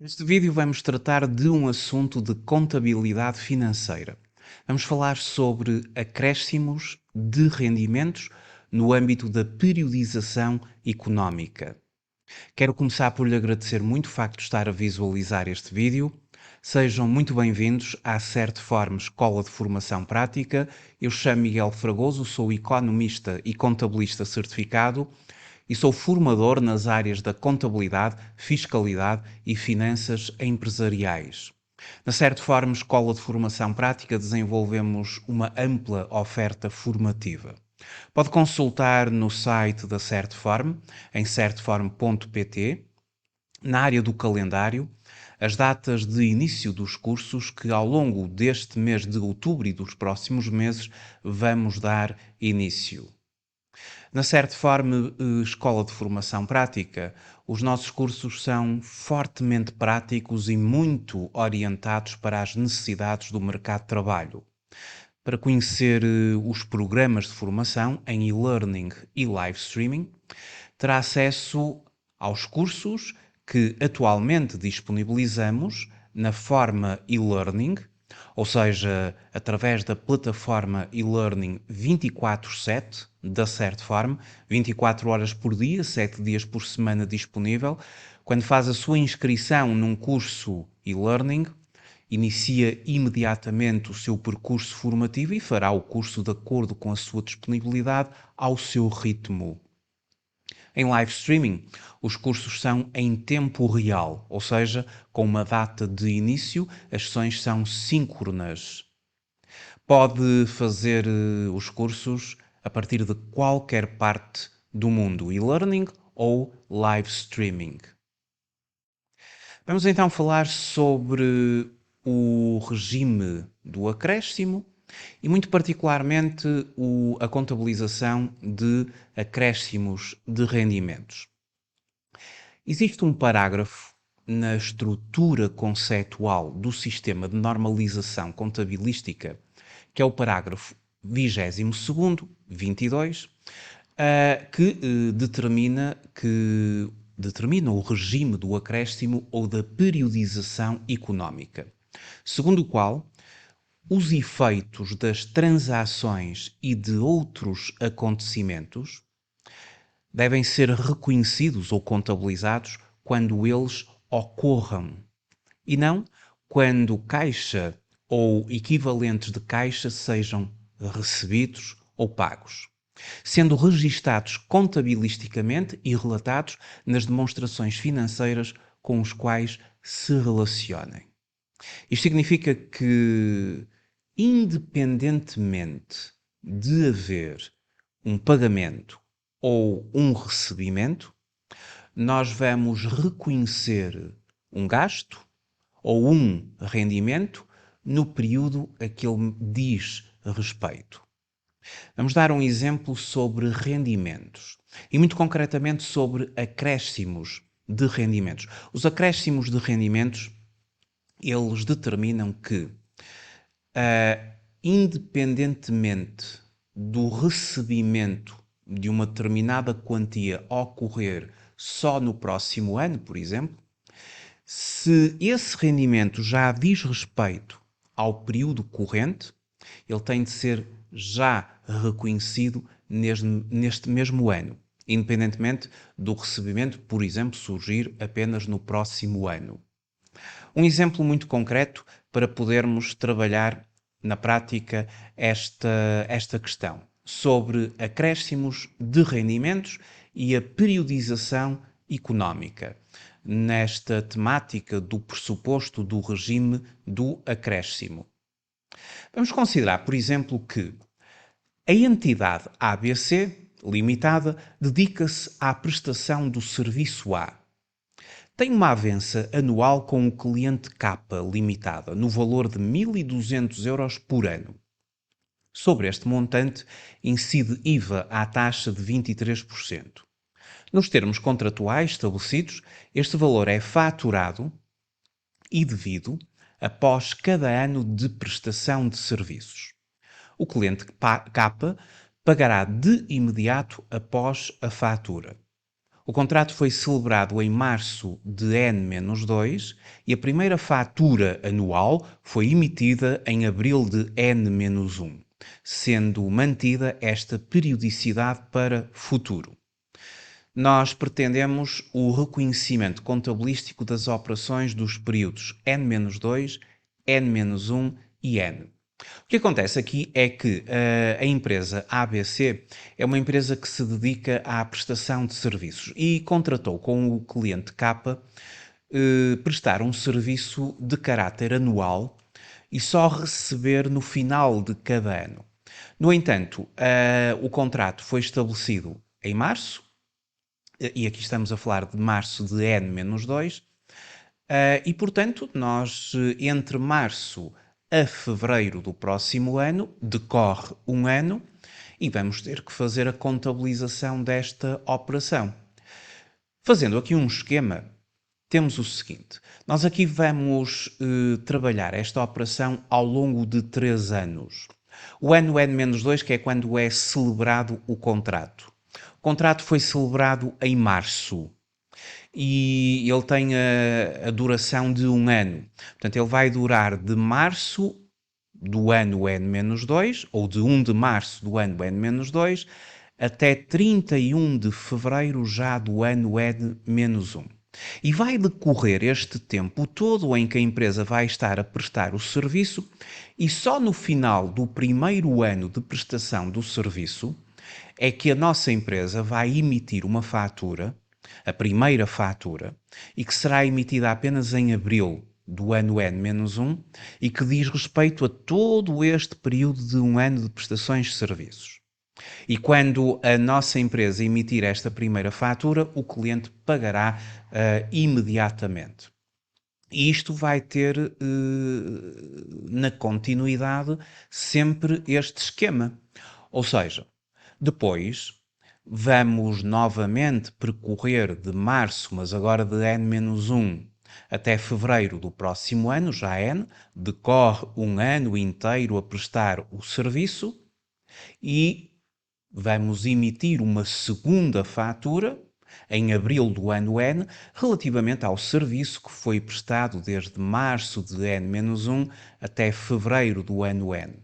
Neste vídeo vamos tratar de um assunto de contabilidade financeira. Vamos falar sobre acréscimos de rendimentos no âmbito da periodização económica. Quero começar por lhe agradecer muito o facto de estar a visualizar este vídeo. Sejam muito bem-vindos à Certform Escola de Formação Prática. Eu chamo Miguel Fragoso, sou economista e contabilista certificado e sou formador nas áreas da contabilidade, fiscalidade e finanças empresariais. Na Certform Escola de Formação Prática desenvolvemos uma ampla oferta formativa. Pode consultar no site da Certform, em certform.pt, na área do calendário, as datas de início dos cursos que ao longo deste mês de outubro e dos próximos meses vamos dar início. Na Certform Escola de Formação Prática, os nossos cursos são fortemente práticos e muito orientados para as necessidades do mercado de trabalho. Para conhecer os programas de formação em e-learning e live streaming, terá acesso aos cursos que atualmente disponibilizamos na forma e-learning, ou seja, através da plataforma e-learning 24/7 da Certform, 24 horas por dia, 7 dias por semana disponível. Quando faz a sua inscrição num curso e-learning, inicia imediatamente o seu percurso formativo e fará o curso de acordo com a sua disponibilidade ao seu ritmo. Em live streaming, os cursos são em tempo real, ou seja, com uma data de início, as sessões são síncronas. Pode fazer os cursos a partir de qualquer parte do mundo, e-learning ou live streaming. Vamos então falar sobre o regime do acréscimo e, muito particularmente, a contabilização de acréscimos de rendimentos. Existe um parágrafo na estrutura conceitual do sistema de normalização contabilística, que é o parágrafo 22º, 22, que determina o regime do acréscimo ou da periodização económica, segundo o qual os efeitos das transações e de outros acontecimentos devem ser reconhecidos ou contabilizados quando eles ocorram e não quando caixa ou equivalentes de caixa sejam recebidos ou pagos, sendo registados contabilisticamente e relatados nas demonstrações financeiras com os quais se relacionem. Isto significa que, independentemente de haver um pagamento ou um recebimento, nós vamos reconhecer um gasto ou um rendimento no período a que ele diz respeito. Vamos dar um exemplo sobre rendimentos e, muito concretamente, sobre acréscimos de rendimentos. Os acréscimos de rendimentos, eles determinam que, independentemente do recebimento de uma determinada quantia ocorrer só no próximo ano, por exemplo, se esse rendimento já diz respeito ao período corrente, ele tem de ser já reconhecido neste mesmo ano, independentemente do recebimento, por exemplo, surgir apenas no próximo ano. Um exemplo muito concreto para podermos trabalhar na prática esta questão sobre acréscimos de rendimentos e a periodização económica, nesta temática do pressuposto do regime do acréscimo. Vamos considerar, por exemplo, que a entidade ABC Limitada dedica-se à prestação do serviço A. Tem uma avença anual com o cliente K Limitada no valor de 1.200 euros por ano. Sobre este montante, incide IVA à taxa de 23%. Nos termos contratuais estabelecidos, este valor é faturado e devido após cada ano de prestação de serviços. O cliente K pagará de imediato após a fatura. O contrato foi celebrado em março de N-2 e a primeira fatura anual foi emitida em abril de N-1, sendo mantida esta periodicidade para futuro. Nós pretendemos o reconhecimento contabilístico das operações dos períodos N-2, N-1 e N. O que acontece aqui é que a empresa ABC é uma empresa que se dedica à prestação de serviços e contratou com o cliente K prestar um serviço de caráter anual e só receber no final de cada ano. No entanto, o contrato foi estabelecido em março, e aqui estamos a falar de março de N-2, e portanto, nós entre março a fevereiro do próximo ano decorre um ano e vamos ter que fazer a contabilização desta operação. Fazendo aqui um esquema, temos o seguinte: nós aqui vamos trabalhar esta operação ao longo de 3 anos. O ano N-2, que é quando é celebrado o contrato. O contrato foi celebrado em março e ele tem a duração de um ano. Portanto, ele vai durar de março do ano N-2, ou de 1 de março do ano N-2, até 31 de fevereiro já do ano N-1. E vai decorrer este tempo todo em que a empresa vai estar a prestar o serviço e só no final do primeiro ano de prestação do serviço é que a nossa empresa vai emitir uma fatura, a primeira fatura, e que será emitida apenas em abril do ano N-1 e que diz respeito a todo este período de um ano de prestações de serviços. E quando a nossa empresa emitir esta primeira fatura, o cliente pagará imediatamente. E isto vai ter, na continuidade, sempre este esquema. Ou seja, depois vamos novamente percorrer de março, mas agora de N-1, até fevereiro do próximo ano, já N, decorre um ano inteiro a prestar o serviço e vamos emitir uma segunda fatura em abril do ano N relativamente ao serviço que foi prestado desde março de N-1 até fevereiro do ano N.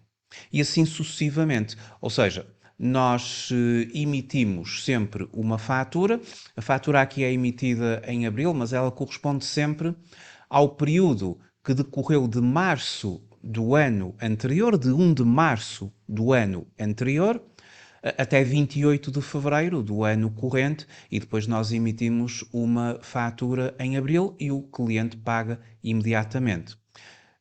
E assim sucessivamente. Ou seja, nós emitimos sempre uma fatura. A fatura aqui é emitida em abril, mas ela corresponde sempre ao período que decorreu de março do ano anterior, de 1 de março do ano anterior, até 28 de fevereiro do ano corrente, e depois nós emitimos uma fatura em abril e o cliente paga imediatamente.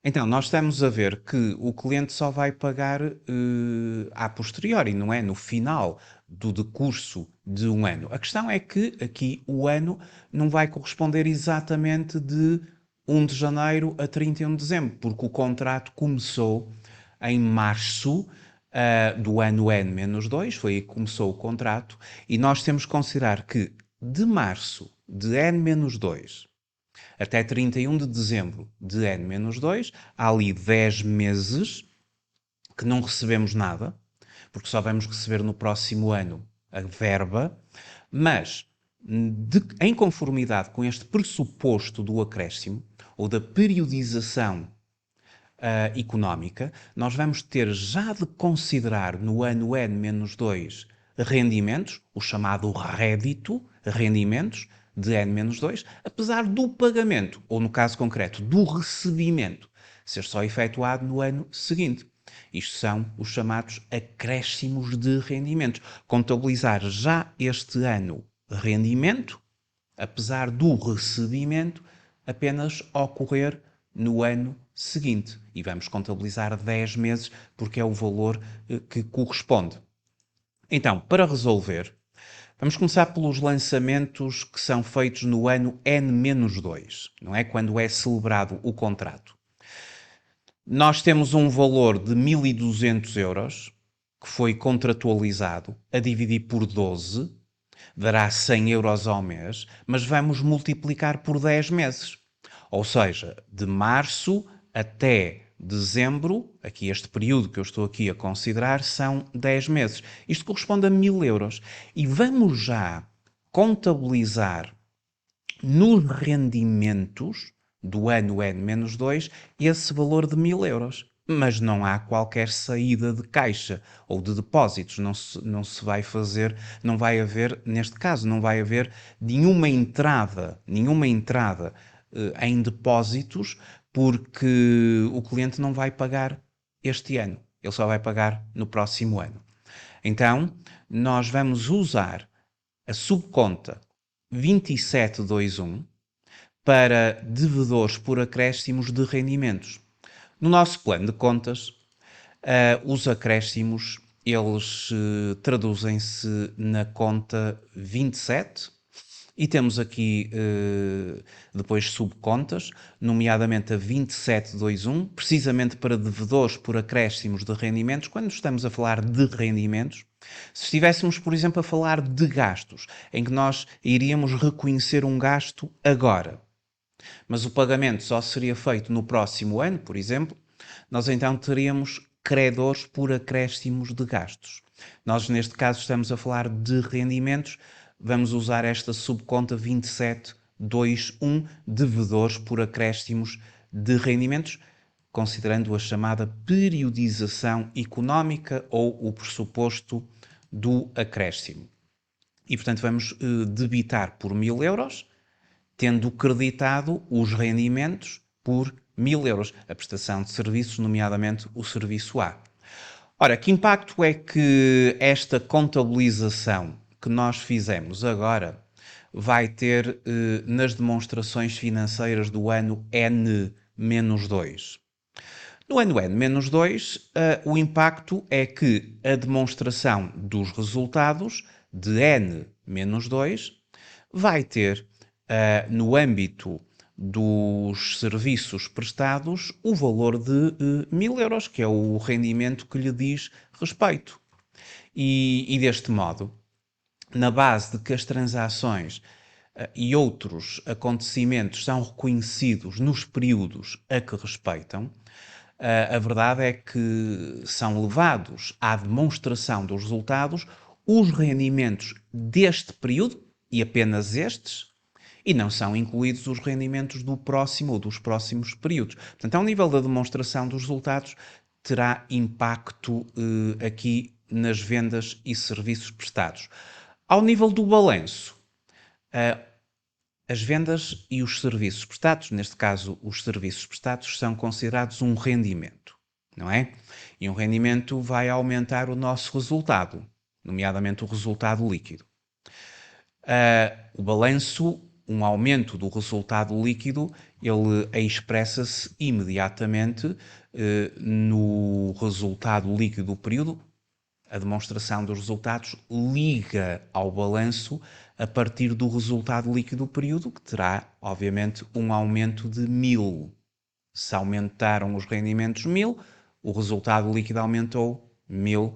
Então, nós estamos a ver que o cliente só vai pagar a posteriori, não é? No final do decurso de um ano. A questão é que aqui o ano não vai corresponder exatamente de 1 de janeiro a 31 de dezembro, porque o contrato começou em março do ano N-2, foi aí que começou o contrato, e nós temos que considerar que de março de N-2 até 31 de dezembro de N-2, há ali 10 meses que não recebemos nada, porque só vamos receber no próximo ano a verba, mas em conformidade com este pressuposto do acréscimo ou da periodização económica, nós vamos ter já de considerar no ano N-2 rendimentos, o chamado rédito, rendimentos de N-2, apesar do pagamento, ou no caso concreto, do recebimento, ser só efetuado no ano seguinte. Isto são os chamados acréscimos de rendimentos. Contabilizar já este ano rendimento, apesar do recebimento apenas ocorrer no ano seguinte. E vamos contabilizar 10 meses, porque é o valor que corresponde. Então, para resolver, vamos começar pelos lançamentos que são feitos no ano N-2, não é? Quando é celebrado o contrato. Nós temos um valor de 1.200 euros, que foi contratualizado, a dividir por 12, dará 100 euros ao mês, mas vamos multiplicar por 10 meses. Ou seja, de março até dezembro, aqui este período que eu estou aqui a considerar, são 10 meses. Isto corresponde a 1.000 euros. E vamos já contabilizar nos rendimentos do ano N-2 esse valor de 1.000 euros. Mas não há qualquer saída de caixa ou de depósitos, não se vai fazer, não vai haver, neste caso, não vai haver nenhuma entrada em depósitos, porque o cliente não vai pagar este ano, ele só vai pagar no próximo ano. Então, nós vamos usar a subconta 2721 para devedores por acréscimos de rendimentos. No nosso plano de contas, os acréscimos, eles traduzem-se na conta 27 e temos aqui depois subcontas, nomeadamente a 2721, precisamente para devedores por acréscimos de rendimentos. Quando estamos a falar de rendimentos, se estivéssemos, por exemplo, a falar de gastos, em que nós iríamos reconhecer um gasto agora, mas o pagamento só seria feito no próximo ano, por exemplo, nós então teríamos credores por acréscimos de gastos. Nós, neste caso, estamos a falar de rendimentos, vamos usar esta subconta 2721, devedores por acréscimos de rendimentos, considerando a chamada periodização económica ou o pressuposto do acréscimo. E, portanto, vamos debitar por 1.000 euros, tendo creditado os rendimentos por 1.000 euros, a prestação de serviços, nomeadamente o serviço A. Ora, que impacto é que esta contabilização que nós fizemos agora vai ter nas demonstrações financeiras do ano N-2? No ano N-2, o impacto é que a demonstração dos resultados de N-2 vai ter, no âmbito dos serviços prestados, o valor de 1.000 euros, que é o rendimento que lhe diz respeito. E deste modo, na base de que as transações e outros acontecimentos são reconhecidos nos períodos a que respeitam, a verdade é que são levados à demonstração dos resultados os rendimentos deste período, e apenas estes, e não são incluídos os rendimentos do próximo ou dos próximos períodos. Portanto, ao nível da demonstração dos resultados, terá impacto aqui nas vendas e serviços prestados. Ao nível do balanço, as vendas e os serviços prestados, neste caso os serviços prestados, são considerados um rendimento, não é? E um rendimento vai aumentar o nosso resultado, nomeadamente o resultado líquido. O balanço, um aumento do resultado líquido, ele expressa-se imediatamente no resultado líquido do período. A demonstração dos resultados liga ao balanço a partir do resultado líquido do período, que terá, obviamente, um aumento de 1.000. Se aumentaram os rendimentos 1.000, o resultado líquido aumentou 1.000.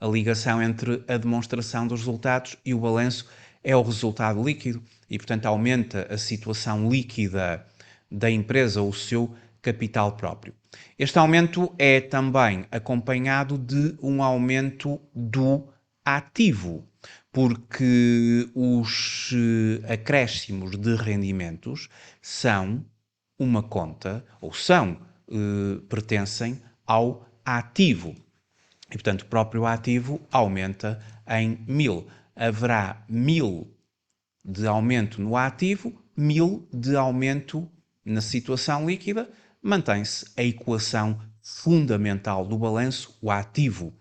A ligação entre a demonstração dos resultados e o balanço é o resultado líquido e, portanto, aumenta a situação líquida da empresa, o seu capital próprio. Este aumento é também acompanhado de um aumento do ativo, porque os acréscimos de rendimentos são uma conta, ou pertencem ao ativo. E, portanto, o próprio ativo aumenta em 1.000. Haverá 1.000 de aumento no ativo, 1.000 de aumento na situação líquida. Mantém-se a equação fundamental do balanço. O ativo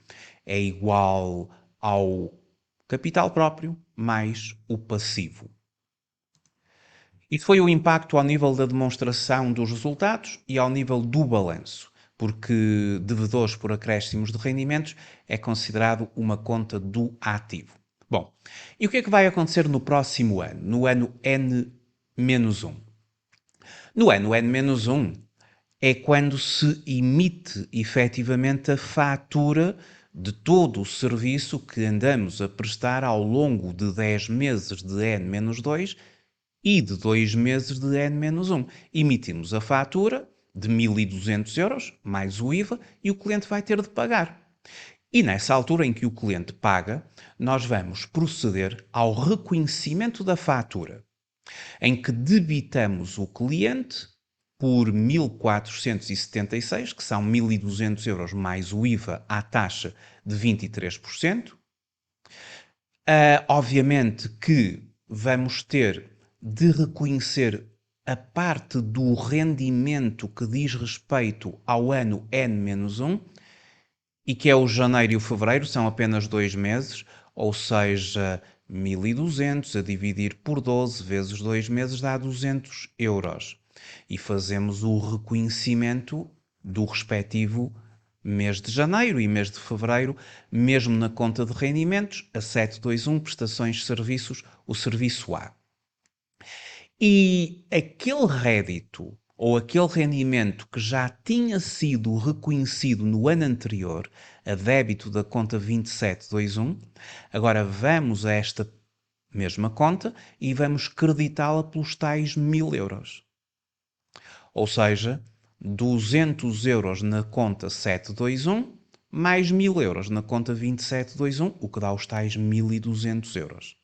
é igual ao capital próprio mais o passivo. Isso foi o impacto ao nível da demonstração dos resultados e ao nível do balanço, porque devedores por acréscimos de rendimentos é considerado uma conta do ativo. Bom, e o que é que vai acontecer no próximo ano, no ano N-1? No ano N-1 é quando se emite efetivamente a fatura de todo o serviço que andamos a prestar ao longo de 10 meses de N-2 e de 2 meses de N-1. Emitimos a fatura de 1.200 euros, mais o IVA, e o cliente vai ter de pagar. E nessa altura em que o cliente paga, nós vamos proceder ao reconhecimento da fatura, em que debitamos o cliente por 1.476, que são 1.200 euros mais o IVA à taxa de 23%. Obviamente que vamos ter de reconhecer a parte do rendimento que diz respeito ao ano N-1, e que é o janeiro e o fevereiro, são apenas 2 meses, ou seja, 1.200 a dividir por 12 vezes 2 meses dá 200 euros. E fazemos o reconhecimento do respectivo mês de janeiro e mês de fevereiro, mesmo na conta de rendimentos, a 721, prestações de serviços, o serviço A. E aquele rédito ou aquele rendimento que já tinha sido reconhecido no ano anterior, a débito da conta 2721, agora vamos a esta mesma conta e vamos creditá-la pelos tais 1.000 euros. Ou seja, 200 euros na conta 721, mais 1.000 euros na conta 2721, o que dá os tais 1.200 euros.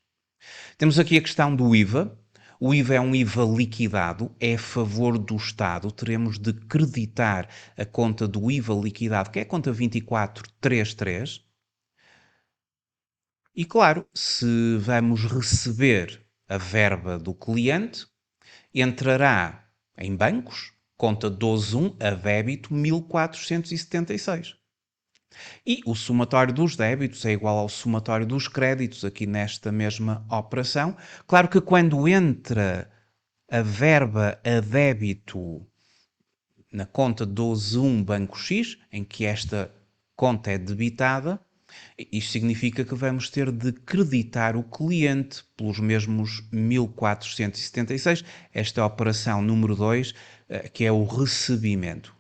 Temos aqui a questão do IVA. O IVA é um IVA liquidado, é a favor do Estado. Teremos de creditar a conta do IVA liquidado, que é a conta 2433. E claro, se vamos receber a verba do cliente, entrará em bancos, conta 121, a débito 1.476. E o somatório dos débitos é igual ao somatório dos créditos aqui nesta mesma operação. Claro que quando entra a verba a débito na conta 121 Banco X, em que esta conta é debitada, isto significa que vamos ter de creditar o cliente pelos mesmos 1.476. Esta é a operação número 2, que é o recebimento.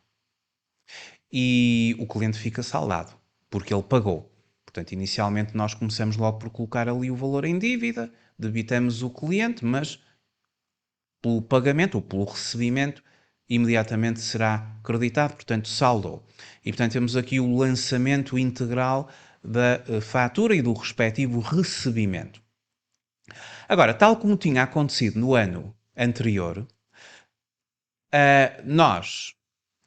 E o cliente fica saldado, porque ele pagou. Portanto, inicialmente nós começamos logo por colocar ali o valor em dívida, debitamos o cliente, mas pelo pagamento ou pelo recebimento, imediatamente será creditado, portanto, saldou. E, portanto, temos aqui o lançamento integral da fatura e do respectivo recebimento. Agora, tal como tinha acontecido no ano anterior, nós,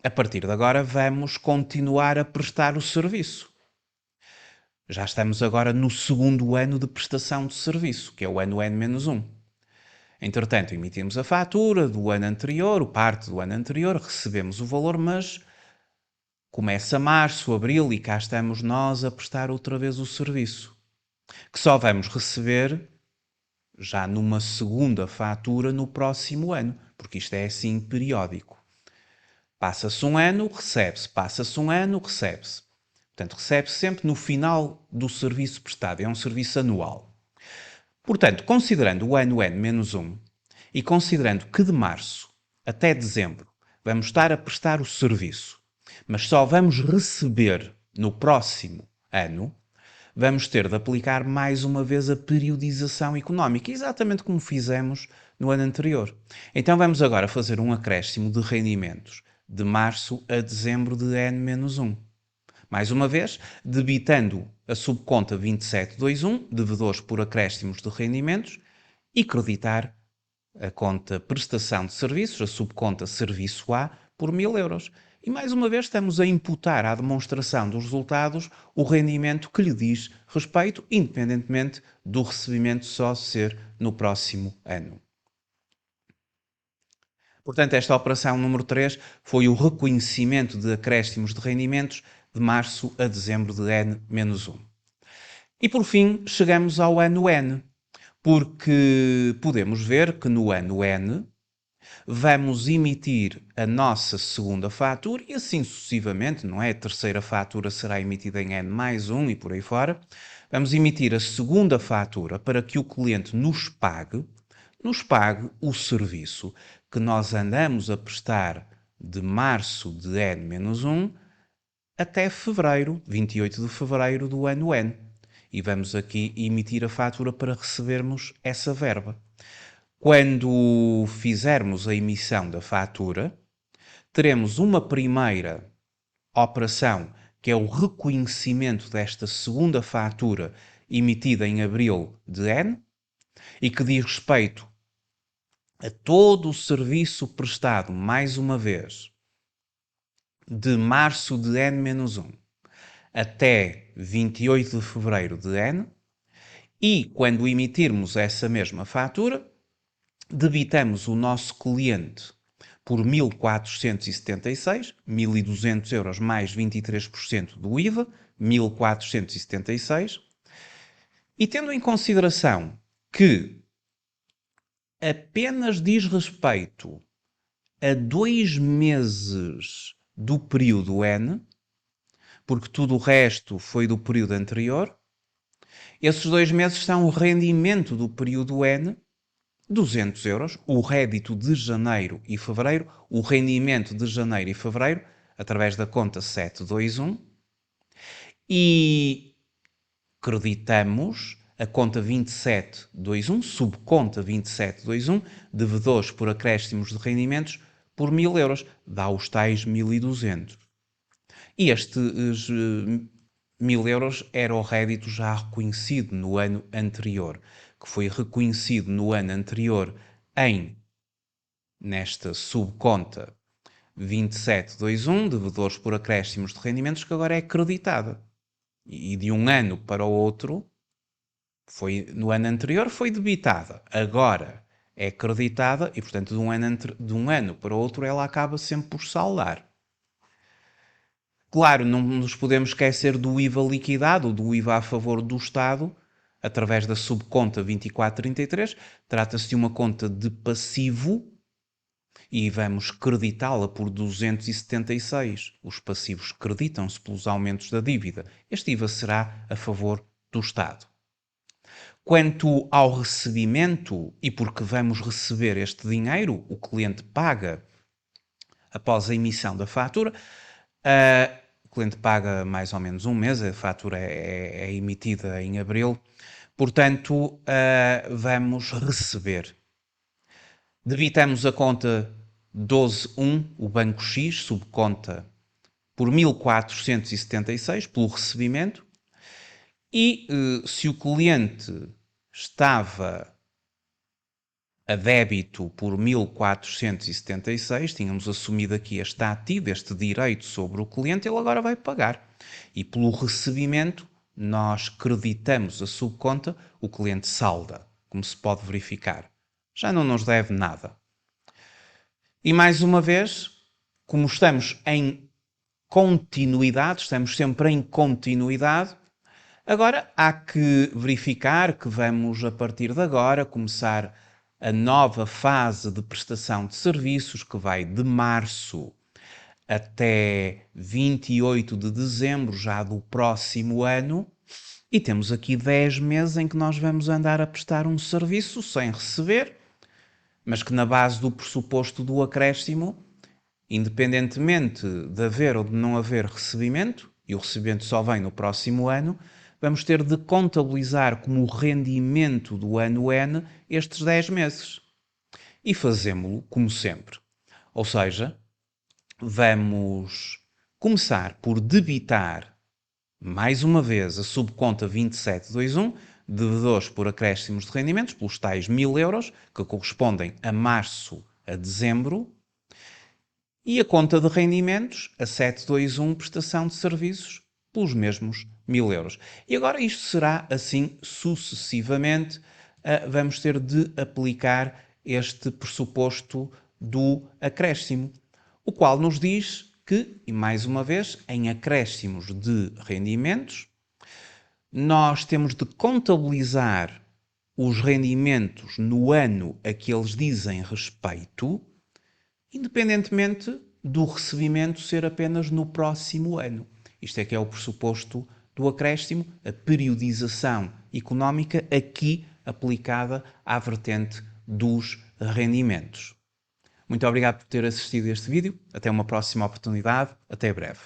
a partir de agora, vamos continuar a prestar o serviço. Já estamos agora no segundo ano de prestação de serviço, que é o ano N-1. Entretanto, emitimos a fatura do ano anterior, o parte do ano anterior, recebemos o valor, mas começa março, abril e cá estamos nós a prestar outra vez o serviço, que só vamos receber já numa segunda fatura no próximo ano, porque isto é assim periódico. Passa-se um ano, recebe-se. Passa-se um ano, recebe-se. Portanto, recebe-se sempre no final do serviço prestado. É um serviço anual. Portanto, considerando o ano N-1 e considerando que de março até dezembro vamos estar a prestar o serviço, mas só vamos receber no próximo ano, vamos ter de aplicar mais uma vez a periodização económica, exatamente como fizemos no ano anterior. Então vamos agora fazer um acréscimo de rendimentos de março a dezembro de N-1. Mais uma vez, debitando a subconta 2721, devedores por acréscimos de rendimentos, e creditar a conta prestação de serviços, a subconta serviço A, por 1.000 euros. E mais uma vez estamos a imputar à demonstração dos resultados o rendimento que lhe diz respeito, independentemente do recebimento só ser no próximo ano. Portanto, esta operação número 3 foi o reconhecimento de acréscimos de rendimentos de março a dezembro de N-1. E por fim, chegamos ao ano N, porque podemos ver que no ano N vamos emitir a nossa segunda fatura e assim sucessivamente, não é? A terceira fatura será emitida em N+1 e por aí fora. Vamos emitir a segunda fatura para que o cliente nos pague o serviço que nós andamos a prestar de março de N-1 até fevereiro, 28 de fevereiro do ano N. E vamos aqui emitir a fatura para recebermos essa verba. Quando fizermos a emissão da fatura, teremos uma primeira operação que é o reconhecimento desta segunda fatura emitida em abril de N e que diz respeito a todo o serviço prestado, mais uma vez, de março de N-1 até 28 de fevereiro de N, e quando emitirmos essa mesma fatura, debitamos o nosso cliente por 1.476, 1.200 euros mais 23% do IVA, 1.476, e tendo em consideração que apenas diz respeito a 2 meses do período N, porque tudo o resto foi do período anterior, esses 2 meses são o rendimento do período N, 200 euros, o rédito de janeiro e fevereiro, o rendimento de janeiro e fevereiro, através da conta 721, e creditamos a conta 2721, subconta 2721, devedores por acréscimos de rendimentos, por 1.000 euros, dá os tais 1.200. E estes 1.000 euros era o rédito já reconhecido no ano anterior, que foi reconhecido no ano anterior nesta subconta 2721, devedores por acréscimos de rendimentos, que agora é creditada. E de um ano para o outro, no ano anterior foi debitada, agora é creditada e, portanto, de um ano para o outro ela acaba sempre por saldar. Claro, não nos podemos esquecer do IVA liquidado, do IVA a favor do Estado, através da subconta 2433. Trata-se de uma conta de passivo e vamos creditá-la por 276. Os passivos creditam-se pelos aumentos da dívida. Este IVA será a favor do Estado. Quanto ao recebimento, e porque vamos receber este dinheiro, o cliente paga após a emissão da fatura, o cliente paga mais ou menos um mês, a fatura é emitida em abril, portanto, vamos receber. Debitamos a conta 12.1, o Banco X, subconta, por 1.476, pelo recebimento, e se o cliente estava a débito por 1.476, tínhamos assumido aqui este ativo, este direito sobre o cliente, ele agora vai pagar. E pelo recebimento, nós creditamos a subconta, o cliente salda, como se pode verificar. Já não nos deve nada. E mais uma vez, como estamos em continuidade, estamos sempre em continuidade, agora há que verificar que vamos, a partir de agora, começar a nova fase de prestação de serviços, que vai de março até 28 de dezembro já do próximo ano, e temos aqui 10 meses em que nós vamos andar a prestar um serviço sem receber, mas que na base do pressuposto do acréscimo, independentemente de haver ou de não haver recebimento, e o recebimento só vem no próximo ano, vamos ter de contabilizar como rendimento do ano N estes 10 meses. E fazemos-lo como sempre. Ou seja, vamos começar por debitar, mais uma vez, a subconta 2721, devedores por acréscimos de rendimentos, pelos tais 1.000 euros, que correspondem a março a dezembro, e a conta de rendimentos, a 721, prestação de serviços, pelos mesmos 1.000 euros. E agora isto será assim sucessivamente. Vamos ter de aplicar este pressuposto do acréscimo, o qual nos diz que, e mais uma vez, em acréscimos de rendimentos, nós temos de contabilizar os rendimentos no ano a que eles dizem respeito, independentemente do recebimento ser apenas no próximo ano. Isto é que é o pressuposto do acréscimo, a periodização económica aqui aplicada à vertente dos rendimentos. Muito obrigado por ter assistido a este vídeo. Até uma próxima oportunidade. Até breve.